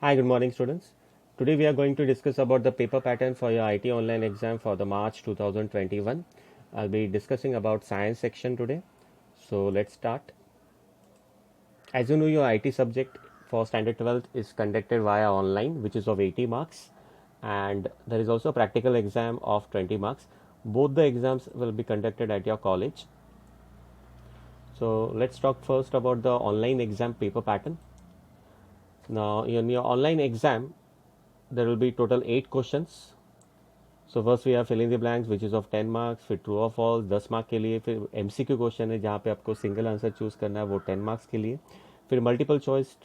Hi, good morning, students. Today we are going to discuss about the paper pattern for your IT online exam for the March 2021. I'll be discussing about science section today. So let's start. As you know, your IT subject for standard 12th is conducted via online, which is of 80 marks, and there is also a practical exam of 20 marks. Both the exams will be conducted at your college. So let's talk first about the online exam paper pattern. Now, in your online exam, there will be total 8 questions. So first we are filling the blanks which is of 10 marks. फिर true और false 10 mark के लिए. फिर MCQ question है जहाँ पे आपको single answer choose करना है, वो 10 मार्क्स के लिए. फिर मल्टीपल चॉइस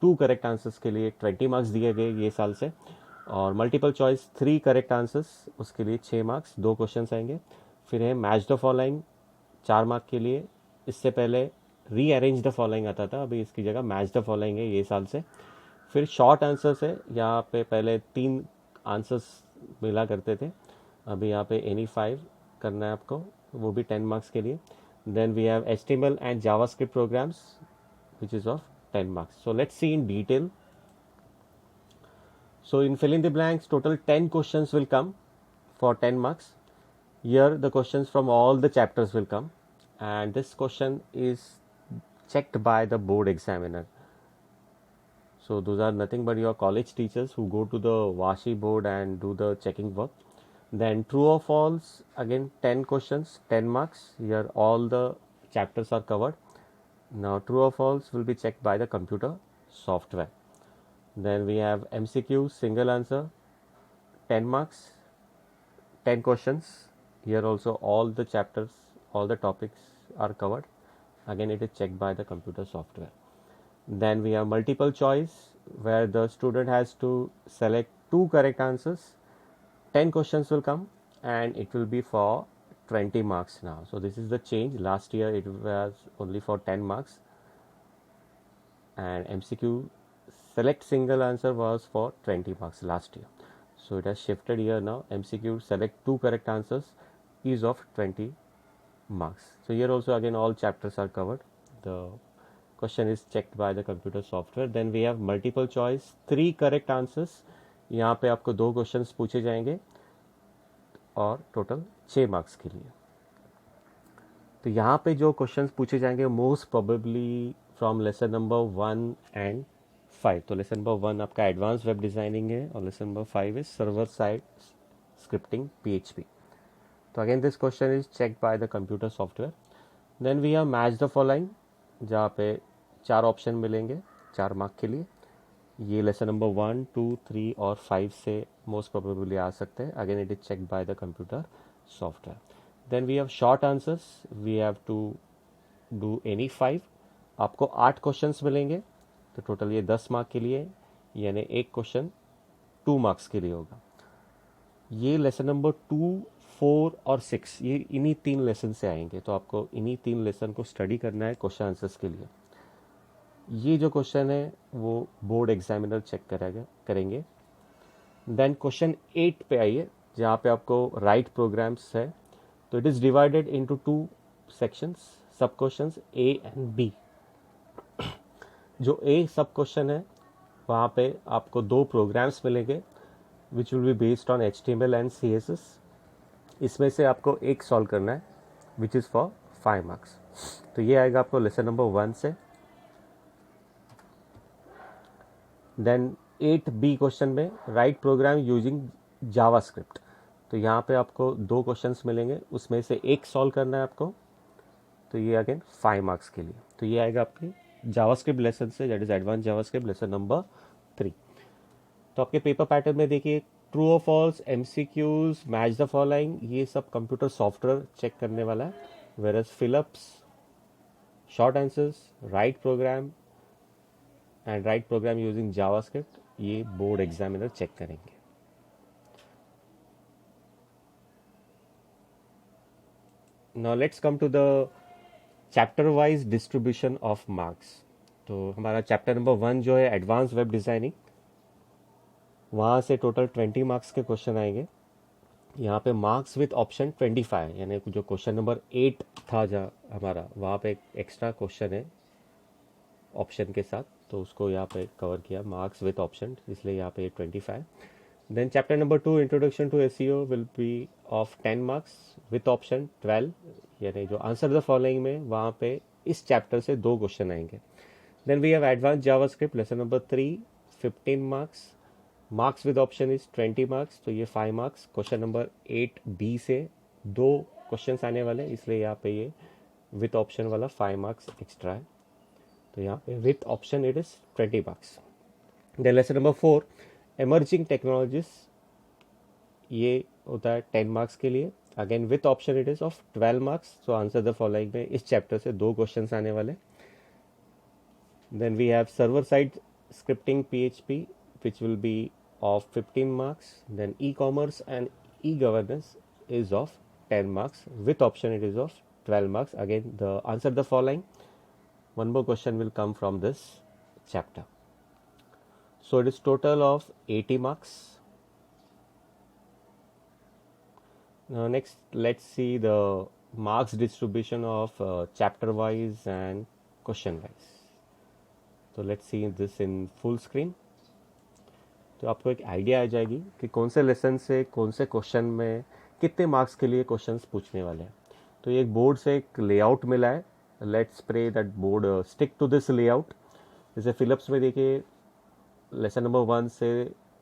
2 करेक्ट आंसर्स के लिए 20 मार्क्स दिए गए ये साल से. और मल्टीपल चॉइस 3 करेक्ट आंसर्स उसके लिए 6 मार्क्स, 2 क्वेश्चन आएंगे. फिर है मैच द फॉलोइंग 4 मार्क के लिए. इससे पहले रीअरेंज द फॉलोइंग आता था, अभी इसकी जगह मैच द फॉलोइंग है ये साल से. फिर शॉर्ट आंसर्स है, यहाँ पे पहले 3 आंसर्स मिला करते थे, अभी यहाँ पे एनी 5 करना है आपको, वो भी 10 मार्क्स के लिए. Then we have HTML and JavaScript programs which is of 10 marks. So let's see in detail. So in fill in the blanks, total 10 questions will come for 10 marks. Here the questions from all the chapters will come, and this question is checked by the board examiner. So those are nothing but your college teachers who go to the Vashi board and do the checking work. Then true or false, again 10 questions, 10 marks. Here all the chapters are covered. Now true or false will be checked by the computer software. Then we have MCQ, single answer, 10 marks, 10 questions. Here also all the chapters, all the topics are covered. Again it is checked by the computer software. Then we have multiple choice where the student has to select 2 correct answers. 10 questions will come and it will be for 20 marks now. So this is the change. Last year it was only for 10 marks, and MCQ select single answer was for 20 marks last year. So it has shifted here now. MCQ select 2 correct answers is of 20 marks. So here also again all chapters are covered. The question is checked by the computer software. Then we have multiple choice 3 correct answers. यहाँ पे आपको 2 questions पूछे जाएंगे और total 6 marks के लिए. तो यहाँ पे जो क्वेश्चंस पूछे जाएंगे most probably from lesson number 1 and 5. तो लेसन नंबर 1 आपका एडवांस वेब डिज़ाइनिंग है और lesson number 5 is server side scripting PHP. तो again this question is checked by the computer software. Then we have match the following जहाँ पे 4 option मिलेंगे 4 mark के लिए. ये लेसन नंबर 1, 2, 3 और 5 से मोस्ट प्रोबेबली आ सकते हैं. Again it is checked by the computer software. Then we have short answers. We have to do any 5. आपको 8 क्वेश्चंस मिलेंगे, तो टोटल ये 10 मार्क के लिए, यानी एक क्वेश्चन 2 मार्क्स के लिए होगा. ये लेसन नंबर 2, 4 और 6 ये इन्हीं 3 लेसन से आएंगे, तो आपको इन्हीं 3 लेसन को स्टडी करना है क्वेश्चन आंसर्स के लिए. ये जो क्वेश्चन है वो बोर्ड एग्जामिनर चेक करेंगे. देन क्वेश्चन 8 पे आइए जहाँ पे आपको राइट प्रोग्राम्स है. तो it is divided into 2 sections, सब क्वेश्चंस A एंड B. जो A सब क्वेश्चन है वहाँ पे आपको 2 प्रोग्राम्स मिलेंगे which will be based on HTML and CSS. इसमें से आपको एक सॉल्व करना है विच इज़ फॉर 5 मार्क्स. तो ये आएगा आपको लेसन नंबर 1 से. देन 8B क्वेश्चन में राइट प्रोग्राम यूजिंग जावास्क्रिप्ट. तो यहाँ पे आपको 2 क्वेश्चंस मिलेंगे, उसमें से एक सॉल्व करना है आपको. तो ये अगेन 5 मार्क्स के लिए. तो ये आएगा आपके जावास्क्रिप्ट लेसन से, that is advance JavaScript lesson number 3. तो आपके पेपर पैटर्न में देखिए ट्रू और false, MCQs, match the following, ये सब कंप्यूटर सॉफ्टवेयर चेक करने वाला है. Whereas fill ups, short answers, write program and write program using JavaScript ये बोर्ड एग्जामिनर चेक करेंगे. Now let's come to the chapter wise distribution of marks. तो हमारा chapter number 1 जो है एडवांस वेब डिज़ाइनिंग, वहाँ से टोटल 20 मार्क्स के question आएंगे. यहाँ पे मार्क्स विथ ऑप्शन 25, यानी जो क्वेश्चन नंबर 8 था जहाँ हमारा, वहाँ पे एक एक्स्ट्रा क्वेश्चन है ऑप्शन के साथ. तो उसको यहाँ पे कवर किया, मार्क्स विथ ऑप्शन, इसलिए यहाँ पे 25. Then chapter number 2 introduction to SEO will be of 10 marks with option 12, यानी जो आंसर द फॉलोइंग में वहाँ पे इस चैप्टर से 2 क्वेश्चन आएंगे. Then we have advance JavaScript lesson number 3, 15 marks, marks with option is 20 marks, तो ये 5 मार्क्स. क्वेश्चन नंबर 8 बी से 2 क्वेश्चन आने वाले, इसलिए यहाँ पे ये विथ ऑप्शन वाला 5 मार्क्स एक्स्ट्रा है, तो यहाँ पे with option it is 20 marks. Then lesson number 4 emerging technologies, ये होता है 10 मार्क्स के लिए. Again with option it is of 12 marks. So answer the following में इस चैप्टर से 2 क्वेश्चन आने वाले. Then we have server side scripting PHP which will be of 15 marks. Then e-commerce and e-governance is of 10 marks. With option it is of 12 marks. Again, the answer the following. One more question will come from this chapter. So it is total of 80 marks. Now next, let's see the marks distribution of chapter wise and question wise. So let's see this in full screen. तो आपको एक idea आ जाएगी कि कौन से lesson से कौन से क्वेश्चन में कितने मार्क्स के लिए क्वेश्चंस पूछने वाले हैं. तो ये एक बोर्ड से एक लेआउट मिला है. Let's pray that board stick to this layout. जैसे फिलिप्स में देखिए लेसन नंबर 1 से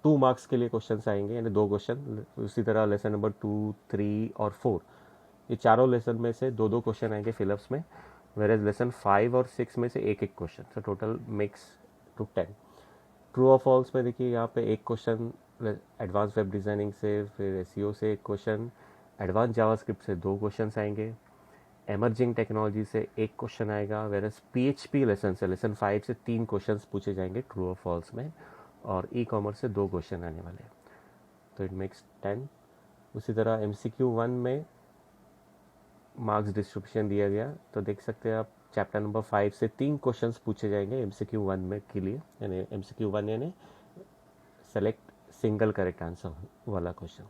2 मार्क्स के लिए क्वेश्चंस आएंगे, यानी 2 क्वेश्चन. उसी तरह लेसन नंबर 2, 3 और 4, ये चारों लेसन में से 2-2 क्वेश्चन आएंगे फिलिप्स में. वेयर लेसन 5 और 6 में से एक क्वेश्चन. तो टोटल मेक्स टू 10. ट्रू और फॉल्स में देखिए यहाँ पे एक क्वेश्चन एडवांस वेब डिज़ाइनिंग से, फिर एसईओ से एक क्वेश्चन, एडवांस जावास्क्रिप्ट से 2 क्वेश्चन आएंगे, एमर्जिंग टेक्नोलॉजी से एक क्वेश्चन आएगा. वेरस PHP लेसन से लेसन 5 से 3 क्वेश्चन पूछे जाएंगे ट्रू और फॉल्स में, और ई-कॉमर्स से 2 क्वेश्चन आने वाले हैं. तो इट मेक्स 10. उसी तरह MCQ 1 में मार्क्स डिस्ट्रीब्यूशन दिया गया, तो देख सकते हैं आप चैप्टर नंबर 5 से 3 क्वेश्चंस पूछे जाएंगे MCQ 1 में के लिए, यानी MCQ 1 यानी सेलेक्ट सिंगल करेक्ट आंसर वाला क्वेश्चन.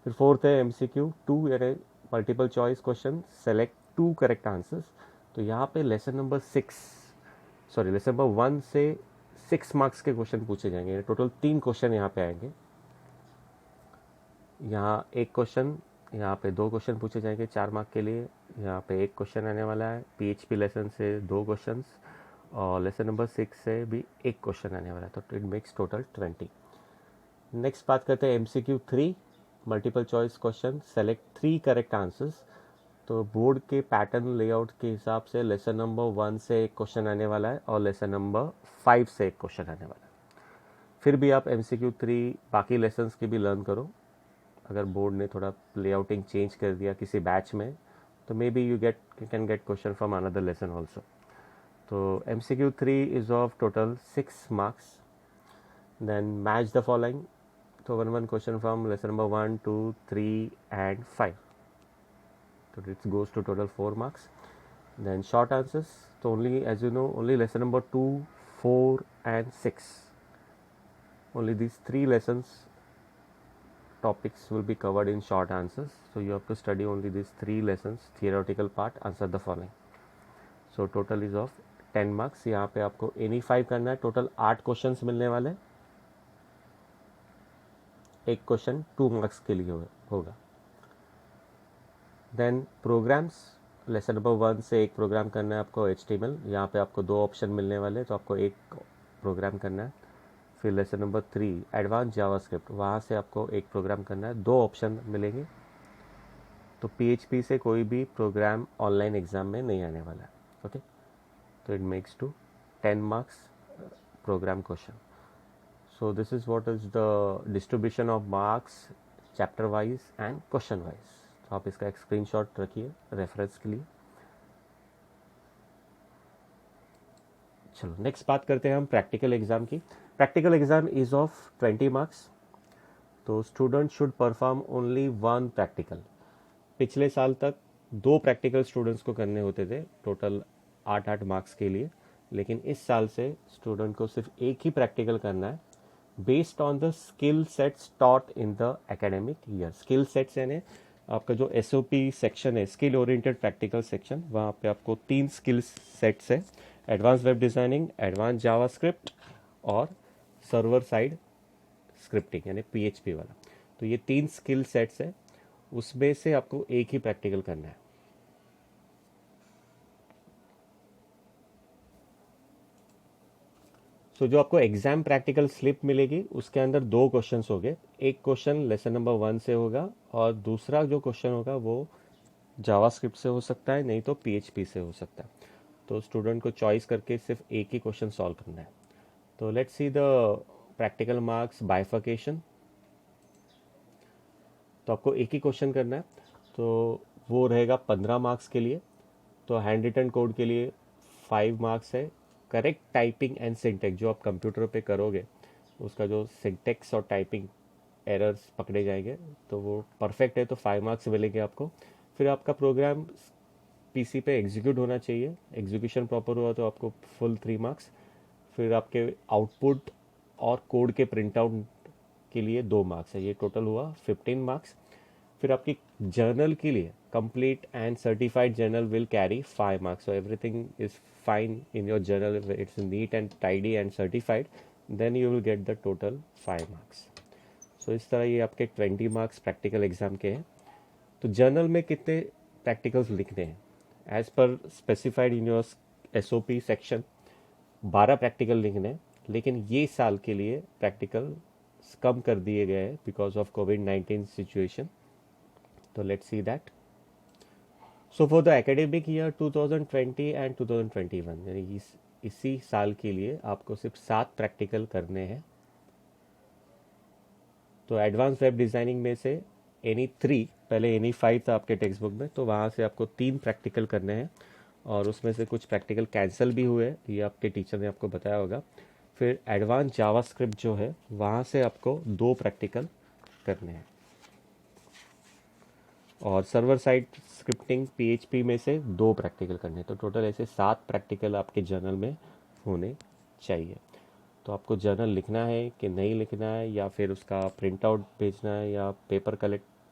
फिर 4th है MCQ 2 यानी multiple choice question, select 2 correct answers. तो यहाँ पे लेसन नंबर 1 से 6 मार्क्स के क्वेश्चन पूछे जाएंगे. टोटल 3 क्वेश्चन यहाँ पे आएंगे. यहाँ एक क्वेश्चन, यहाँ पे 2 क्वेश्चन पूछे जाएंगे 4 मार्क के लिए. यहाँ पे एक क्वेश्चन आने वाला है. PHP लेसन से 2 क्वेश्चंस, और लेसन नंबर 6 से भी एक क्वेश्चन आने वाला है. तो इट मेक्स टोटल 20. नेक्स्ट बात करते हैं MCQ 3 multiple choice question, select 3 correct answers. तो बोर्ड के पैटर्न लेआउट के हिसाब से लेसन नंबर 1 से एक क्वेश्चन आने वाला है, और लेसन नंबर 5 से एक क्वेश्चन आने वाला है. फिर भी आप MCQ 3 बाकी लेसन्स की भी लर्न करो. अगर बोर्ड ने थोड़ा लेआउटिंग चेंज कर दिया किसी बैच में, तो maybe you can get question from another lesson also. तो MCQ 3 is of total 6 marks. Then match the following. तो 1 question from lesson number 1, 2, 3 and 5. So it goes to total 4 marks. Then short answers. So only, as you know, only lesson number 2, 4 and 6. Only these 3 lessons topics will be covered in short answers. So you have to study only these 3 lessons, theoretical part, answer the following. So total is of 10 marks. यहाँ पे आपको any 5 करना है. Total 8 questions मिलने वाले. एक question 2 marks के लिए होगा. देन प्रोग्राम्स, लेसन नंबर 1 से एक प्रोग्राम करना है आपको HTML. यहाँ पे आपको 2 ऑप्शन मिलने वाले, तो आपको एक प्रोग्राम करना है. फिर लेसन नंबर 3 एडवांस जावास्क्रिप्ट, वहाँ से आपको एक प्रोग्राम करना है. 2 ऑप्शन मिलेंगे. तो PHP से कोई भी प्रोग्राम ऑनलाइन एग्जाम में नहीं आने वाला है. ओके, तो it makes to 10 marks program question. So this is what is the distribution of marks chapter wise and question wise. तो आप इसका एक स्क्रीनशॉट रखिए रेफरेंस के लिए. चलो नेक्स्ट बात करते हैं हम प्रैक्टिकल एग्जाम की. Practical exam is of 20 marks. तो student should perform only 1 practical. पिछले साल तक 2 प्रैक्टिकल स्टूडेंट्स को करने होते थे, टोटल 8-8 मार्क्स के लिए. लेकिन इस साल से स्टूडेंट को सिर्फ एक ही प्रैक्टिकल करना है, based on the skill sets taught in the academic year. Skill sets यानी आपका जो SOP सेक्शन है, स्किल ओरिएंटेड प्रैक्टिकल सेक्शन, वहाँ पे आपको 3 स्किल सेट्स है. Advance web designing, advance JavaScript और सर्वर साइड स्क्रिप्टिंग यानी PHP वाला। तो ये 3 स्किल सेट्स है, उसमें से आपको एक ही प्रैक्टिकल करना है। सो जो आपको एग्जाम प्रैक्टिकल स्लिप मिलेगी उसके अंदर 2 क्वेश्चंस होंगे। एक क्वेश्चन लेसन नंबर 1 से होगा और दूसरा जो क्वेश्चन होगा वो जावास्क्रिप्ट से हो सकता है, नहीं तो PHP से हो सकता है। तो स्टूडेंट को चॉइस करके सिर्फ एक ही क्वेश्चन सॉल्व करना है। तो let's see the practical marks bifurcation. तो आपको एक ही क्वेश्चन करना है, तो वो रहेगा 15 मार्क्स के लिए। तो हैंड रिटन कोड के लिए 5 मार्क्स है। करेक्ट टाइपिंग एंड सिंटेक्स जो आप कंप्यूटर पे करोगे उसका जो सिंटेक्स और टाइपिंग एरर्स पकड़े जाएंगे, तो वो परफेक्ट है तो 5 मार्क्स मिलेंगे आपको। फिर आपका प्रोग्राम PC पे एग्जीक्यूट होना चाहिए, एग्जीक्यूशन प्रॉपर हुआ तो आपको फुल 3 मार्क्स। फिर आपके आउटपुट और कोड के प्रिंट आउट के लिए 2 मार्क्स है, ये टोटल हुआ 15 मार्क्स। फिर आपकी जर्नल के लिए complete and certified journal will carry 5 marks. So everything is fine in your journal, it's neat and tidy and certified, then you will get the total 5 marks. So इस तरह ये आपके 20 marks practical exam के हैं। तो journal में कितने practicals लिखने हैं? As per specified in your SOP section 12 practical लिखने हैं, लेकिन ये साल के लिए प्रैक्टिकल कम कर दिए गए हैं बिकॉज ऑफ कोविड-19 सिचुएशन। तो let's see that. So for the academic year 2020 and 2021 यानी इसी साल के लिए आपको सिर्फ 7 प्रैक्टिकल करने हैं। तो एडवांस वेब डिज़ाइनिंग में से एनी 3, पहले एनी 5 था आपके टेक्स्ट बुक में, तो वहाँ से आपको 3 प्रैक्टिकल करने हैं और उसमें से कुछ प्रैक्टिकल कैंसिल भी हुए, ये आपके टीचर ने आपको बताया होगा। फिर एडवांस जावास्क्रिप्ट जो है वहाँ से आपको 2 प्रैक्टिकल करने हैं और सर्वर साइड स्क्रिप्टिंग PHP में से 2 प्रैक्टिकल करने हैं। तो टोटल ऐसे 7 प्रैक्टिकल आपके जर्नल में होने चाहिए। तो आपको जर्नल लिखना है कि नहीं लिखना है, या फिर उसका प्रिंट आउट भेजना है, या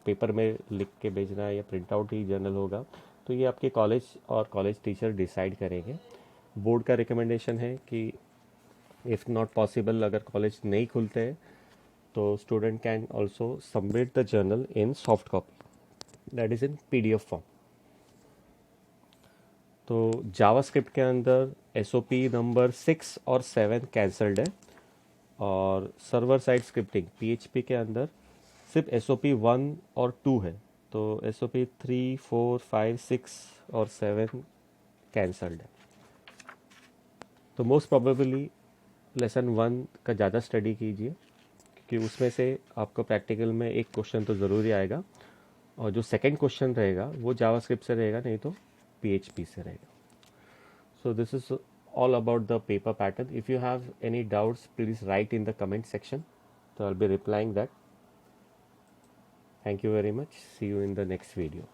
पेपर में लिख के भेजना है, या प्रिंट आउट ही जर्नल होगा, तो ये आपके कॉलेज और कॉलेज टीचर डिसाइड करेंगे। बोर्ड का रिकमेंडेशन है कि इफ़ नॉट पॉसिबल, अगर कॉलेज नहीं खुलते हैं तो student can also submit the journal in soft copy, that is in PDF form. तो जावास्क्रिप्ट के अंदर SOP नंबर 6 और 7 कैंसल्ड है और सर्वर साइड स्क्रिप्टिंग PHP के अंदर सिर्फ SOP 1 और 2 है। तो SOP 3, 4, 5, 6 और 7 कैंसल्ड है। तो मोस्ट प्रोबेबली लेसन 1 का ज़्यादा स्टडी कीजिए क्योंकि उसमें से आपको प्रैक्टिकल में एक क्वेश्चन तो ज़रूरी आएगा और जो सेकंड क्वेश्चन रहेगा वो जावास्क्रिप्ट से रहेगा, नहीं तो PHP से रहेगा। So this is all about the paper pattern. If you have any doubts, please write in the comment section. So I'll be replying that. Thank you very much. See you in the next video.